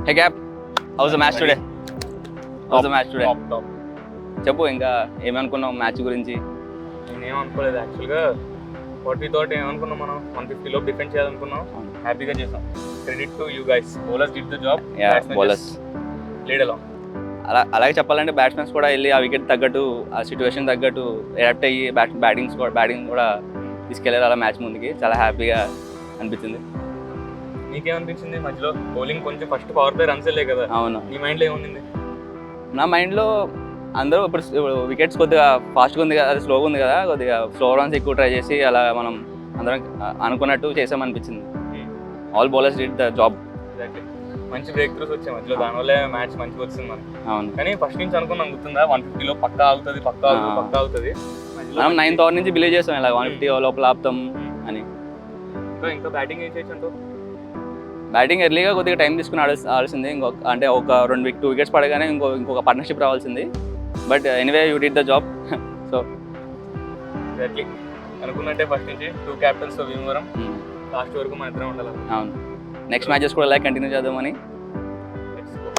Hey Cap, how's the match today? How's the match today? Top. చెప్పు ఇంకా ఏమనుకున్నావు match గురించి? నేనేం అనుకోలేదు యాక్చువల్గా. వాట్ వి థాట్ ఏమనుకున్నాం మనం 150 లోపు డిఫెండ్ చేయాలనుకున్నాం. హ్యాపీగా చేసాం. Credit to you guys. Bowlers did the job. Bowlers played along. అలాగే చెప్పాలంటే బ్యాట్స్మెన్స్ కూడా వెళ్ళి ఆ వికెట్ తగ్గట్టు ఆ సిచ్యువేషన్ తగ్గట్టు అడాప్ట్ అయ్యి బ్యాటింగ్ కూడా తీసుకెళ్లారు అలా మ్యాచ్ ముందుకి. చాలా హ్యాపీగా అనిపించింది. నీకేమనిపించింది మధ్యలో? బౌలింగ్ కొంచెం ఫస్ట్ పవర్ ప్లే రన్స్ వెళ్ళే కదా. అవును, నీ మైండ్లో ఏముంది? నా మైండ్లో అందరూ ఇప్పుడు వికెట్స్ కొద్దిగా ఫాస్ట్గా ఉంది కదా, అది స్లోగా ఉంది కదా, కొద్దిగా స్లో రన్స్ ఎక్కువ ట్రై చేసి అలా మనం అందరం అనుకున్నట్టు చేసామనిపించింది. All bowlers did the job. మంచి బ్రేక్ త్రూస్ వచ్చాయి మధ్యలో, దానివల్ల మ్యాచ్ మంచిగా వచ్చింది మనకి. అవును, కానీ ఫస్ట్ నుంచి అనుకున్నాం గుర్తుందా 150లో పక్కా అవుతుంది. మనం 9th ఓవర్ నుంచి బిలీవ్ చేస్తాం ఇలా 150 లోపల ఆపుతాం అని. ఇంకా బ్యాటింగ్ ఏం చేయొచ్చు అంటూ? బ్యాటింగ్ ఎర్లీగా కొద్దిగా టైం తీసుకుని ఆడాల్సింది. అంటే ఒక 2 వికెట్స్ పడగానే ఇంకొక పార్ట్నర్షిప్ రావాల్సింది. But anyway you did the job. So exactly అనుకున్నట్టే ఫస్ట్ నుంచి 2 క్యాప్టెన్స్ భీమవరం లాస్ట్ వరకు మన ఇద్దరం ఉండాలి. అవును, నెక్స్ట్ మ్యాచెస్ కూడా ఇలా కంటిన్యూ చేద్దామని. Let's go.